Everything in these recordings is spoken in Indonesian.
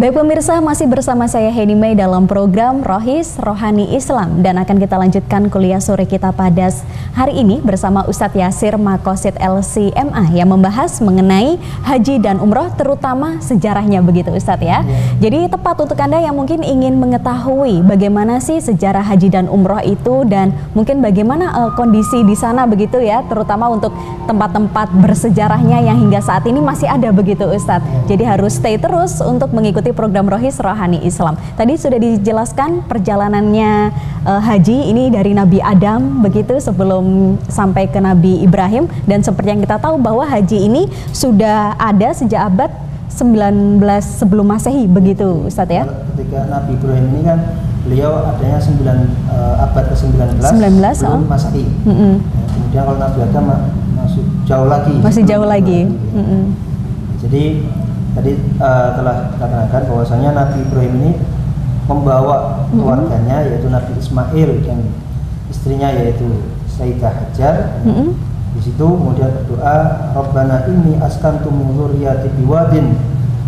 Baik pemirsa, masih bersama saya Heni May dalam program Rohis Rohani Islam dan akan kita lanjutkan kuliah sore kita pada hari ini bersama Ustadz Yasir Maqasid LC-MA yang membahas mengenai haji dan umroh, terutama sejarahnya begitu Ustadz ya. Jadi tepat untuk Anda yang mungkin ingin mengetahui bagaimana sih sejarah haji dan umroh itu dan mungkin bagaimana kondisi di sana begitu ya, terutama untuk tempat-tempat bersejarahnya yang hingga saat ini masih ada begitu Ustadz. Jadi harus stay terus untuk mengikuti program Rohis Rohani Islam. Tadi sudah dijelaskan perjalanannya haji ini dari Nabi Adam begitu sebelum sampai ke Nabi Ibrahim, dan seperti yang kita tahu bahwa haji ini sudah ada sejak abad 19 sebelum Masehi begitu Ustaz ya. Ketika Nabi Ibrahim ini kan beliau adanya abad ke-19 sebelum Masehi. Kemudian kalau Nabi Adam masih jauh lagi. Masih jauh lagi. Jadi tadi telah dikatakan bahwasanya Nabi Ibrahim ini membawa keluarganya yaitu Nabi Ismail dan istrinya yaitu Sayyidah Hajar. Di situ kemudian berdoa, Rabbana inni askantu min dzurriyyati biwadin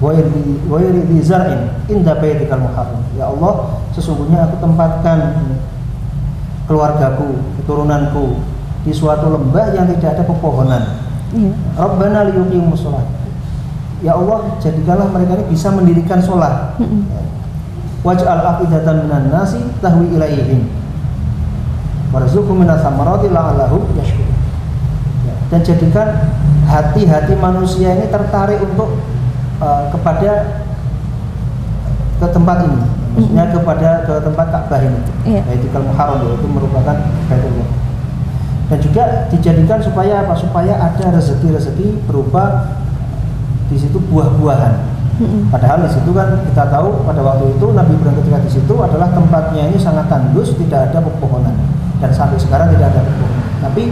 wa yuridi zar'in inda baitikal muharram. Ya Allah, sesungguhnya aku tempatkan keluargaku, keturunanku di suatu lembah yang tidak ada pepohonan. Rabbana liyuqimus shalah. Ya Allah, jadikanlah mereka ini bisa mendirikan sholat. Waj'al afidatan minan nasi tahwi ilaihim warzuqhum minas samarati la'allahum yashkurun. Dan jadikan hati-hati manusia ini tertarik untuk ke tempat ini, maksudnya ke tempat Ka'bah ini, Baitul Muharram, itu merupakan Baitullah. Dan juga dijadikan supaya apa? Supaya ada rezeki-rezeki berupa di situ buah-buahan. Padahal di situ kan kita tahu pada waktu itu Nabi Ibrahim ketika di situ adalah tempatnya ini sangat tandus, tidak ada pepohonan, dan sampai sekarang tidak ada pepohonan. Tapi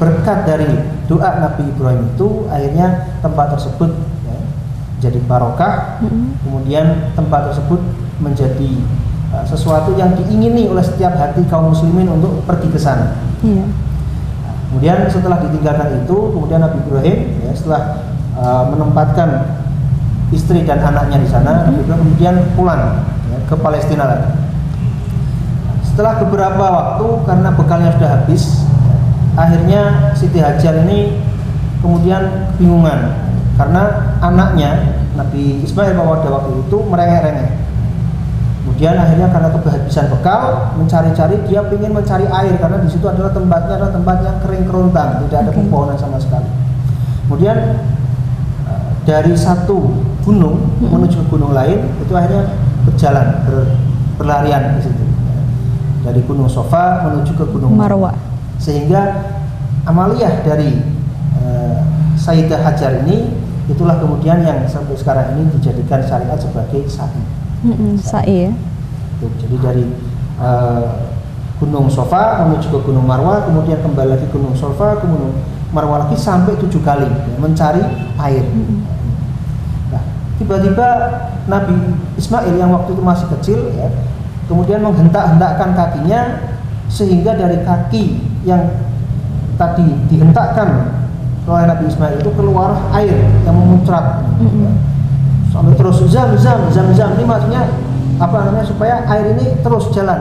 berkat dari doa Nabi Ibrahim itu akhirnya tempat tersebut jadi barokah. Kemudian tempat tersebut menjadi sesuatu yang diingini oleh setiap hati kaum muslimin untuk pergi ke sana. Kemudian setelah ditinggalkan itu, kemudian Nabi Ibrahim setelah menempatkan istri dan anaknya di sana, kemudian pulang ke Palestina lagi. Setelah beberapa waktu, karena bekalnya sudah habis, akhirnya Siti Hajar ini kemudian kebingungan karena anaknya Nabi Ismail pada waktu itu merengek-rengek. Kemudian akhirnya karena kehabisan bekal, mencari-cari, dia ingin mencari air karena di situ adalah tempat yang kering kerontang, tidak ada pepohonan sama sekali. Kemudian dari satu gunung menuju ke gunung lain itu akhirnya berjalan berlarian di situ, dari Gunung Sofa menuju ke Gunung Marwa, sehingga amaliyah dari Sayyidah Hajar ini itulah kemudian yang sampai sekarang ini dijadikan syariat sebagai sa'i. Sa'i ya. Jadi dari Gunung Sofa menuju ke Gunung Marwa, kemudian kembali lagi Gunung Sofa ke Gunung Marwa lagi sampai 7 kali mencari air. Nah, tiba-tiba Nabi Ismail yang waktu itu masih kecil kemudian menghentak-hentakkan kakinya sehingga dari kaki yang tadi dihentakkan oleh Nabi Ismail itu keluar air yang memuncrat sampai terus zam ini maksudnya supaya air ini terus jalan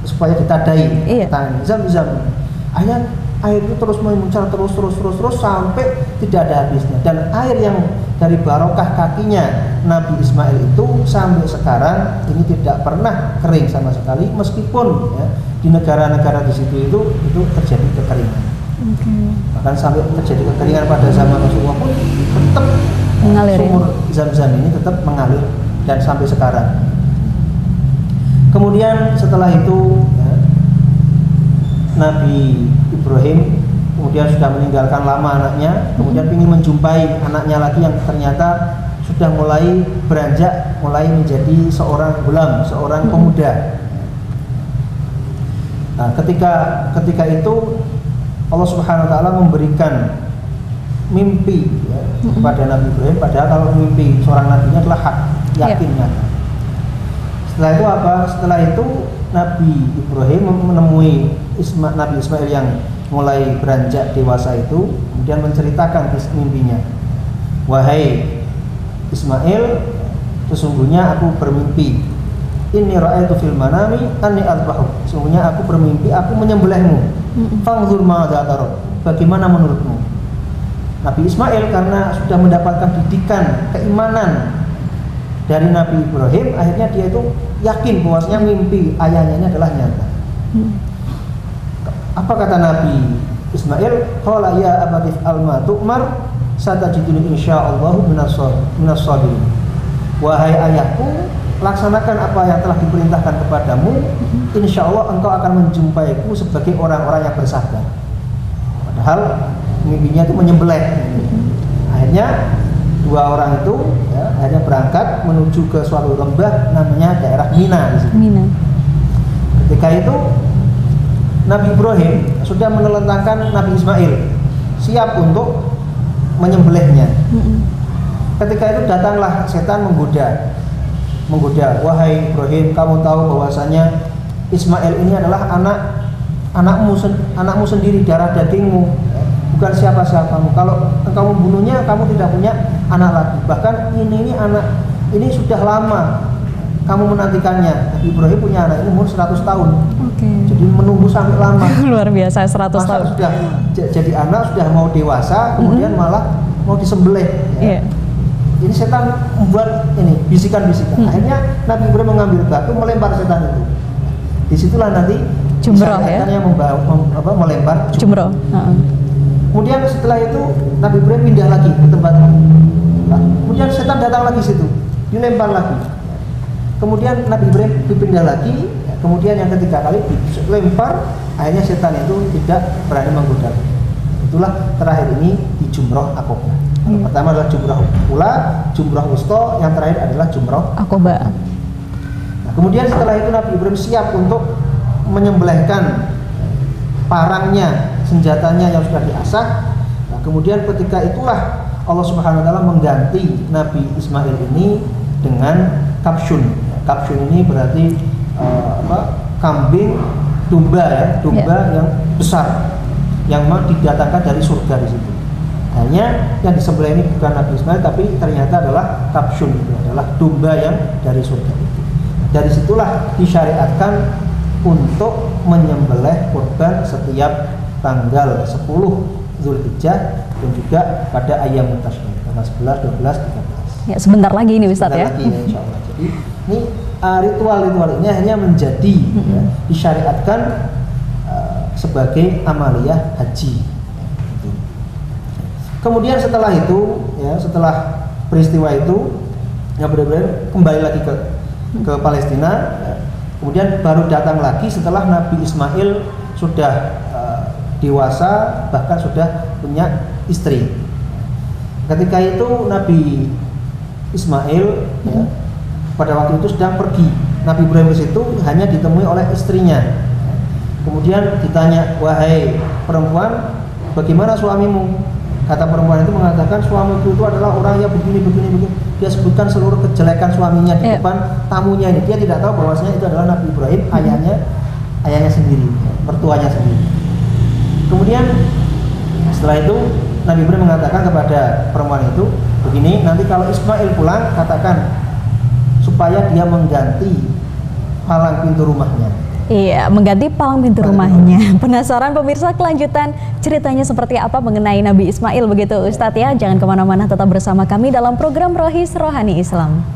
supaya ditadai zam. Akhirnya air itu terus memuncrat terus sampai tidak ada habisnya, dan air yang dari barokah kakinya Nabi Ismail itu sampai sekarang ini tidak pernah kering sama sekali, meskipun di negara-negara di situ itu terjadi kekeringan. Bahkan sampai terjadi kekeringan pada zaman Rasulullah pun tetap mengalir, sumur Zam-Zam ini tetap mengalir dan sampai sekarang. Kemudian setelah itu Nabi Ibrahim kemudian sudah meninggalkan lama anaknya, kemudian ingin menjumpai anaknya lagi yang ternyata sudah mulai beranjak, mulai menjadi seorang gulam, seorang pemuda. Nah, ketika itu Allah Subhanahu wa taala memberikan mimpi kepada Nabi Ibrahim, padahal kalau mimpi seorang nabinya adalah hak, yakinnya. Setelah itu apa? Setelah itu Nabi Ibrahim menemui Nabi Ismail yang mulai beranjak dewasa itu, kemudian menceritakan mimpinya. Wahai Ismail, sesungguhnya aku bermimpi. Inni ra'aitu fil manami anni adbahu. Sesungguhnya aku bermimpi aku menyembelihmu. Fanzur ma'adza tara. Bagaimana menurutmu? Nabi Ismail karena sudah mendapatkan didikan keimanan dari Nabi Ibrahim, akhirnya dia itu yakin bahwasanya mimpi ayahnya ini adalah nyata. Apa kata Nabi Ismail? Qala ya abati alma tu'mar satajiduni insyaallah minas sabirin. Wahai ayahku, laksanakan apa yang telah diperintahkan kepadamu, insyaallah engkau akan menjumpaiku sebagai orang-orang yang bersabar. Padahal mimpinya itu menyembelih. Akhirnya dua orang itu akhirnya berangkat menuju ke suatu lembah namanya daerah Mina di situ. Mina. Ketika itu Nabi Ibrahim sudah menelentangkan Nabi Ismail siap untuk menyembelihnya. Ketika itu datanglah setan menggoda, wahai Ibrahim, kamu tahu bahwasanya Ismail ini adalah anakmu sendiri, darah dagingmu, bukan siapa-siapamu. Kalau engkau membunuhnya, kamu tidak punya anak lagi. Bahkan ini sudah lama kamu menantikannya. Nabi Ibrahim punya anak ini umur 100 tahun. Jadi menunggu sampai lama. Luar biasa, 100 tahun. Sudah jadi anak, sudah mau dewasa, kemudian malah mau disembelih. Ya. Ini setan membuat ini bisikan-bisikan. Akhirnya Nabi Ibrahim mengambil batu melempar setan itu. Disitulah nanti jumroh ya. Yang melempar jumroh. Kemudian setelah itu Nabi Ibrahim pindah lagi ke tempat itu. Kemudian setan datang lagi situ, dilempar lagi. Kemudian Nabi Ibrahim dipindah lagi. Kemudian yang ketiga kali dilempar, akhirnya setan itu tidak berani menggoda. Itulah terakhir ini di jumroh Aqobah. Pertama adalah jumroh ula, jumroh wusta, yang terakhir adalah jumroh Aqobah. Nah, kemudian setelah itu Nabi Ibrahim siap untuk menyembelihkan parangnya, senjatanya yang sudah diasah. Nah, kemudian ketika itulah Allah Subhanahu wa taala mengganti Nabi Ismail ini dengan kapsun. Kapsun ini berarti kambing domba ya, yang besar yang memang didatangkan dari surga di situ. Hanya yang disembelih ini bukan Nabi Ismail, tapi ternyata adalah kapsun, itu adalah domba yang dari surga itu. Dari situlah disyariatkan untuk menyembelih kurban setiap tanggal 10 Zulhijjah dan juga pada ayam tasyrik tanggal 11, 12, 13. Ya, sebentar lagi ini Ustaz ya. Lagi, insyaallah. Jadi ini ritual-ritual ini hanya menjadi disyariatkan sebagai amaliyah haji. Kemudian setelah itu, ya, setelah peristiwa itu, Nabi Ibrahim kembali lagi ke Palestina. Ya. Kemudian baru datang lagi setelah Nabi Ismail sudah dewasa, bahkan sudah punya istri. Ketika itu Nabi Ismail ya, pada waktu itu sedang pergi. Nabi Ibrahim ke situ hanya ditemui oleh istrinya. Kemudian ditanya, wahai perempuan, bagaimana suamimu? Kata perempuan itu mengatakan, suamiku itu adalah orang yang begini. Dia sebutkan seluruh kejelekan suaminya di depan tamunya ini. Dia tidak tahu bahwasanya itu adalah Nabi Ibrahim, ayahnya sendiri, mertuanya sendiri. Kemudian setelah itu Nabi Ibrahim mengatakan kepada perempuan itu, begini, nanti kalau Ismail pulang, katakan supaya dia mengganti palang pintu rumahnya. Iya, mengganti palang pintu rumahnya. Penasaran pemirsa kelanjutan ceritanya seperti apa mengenai Nabi Ismail begitu Ustadz ya? Jangan kemana-mana, tetap bersama kami dalam program Rohis Rohani Islam.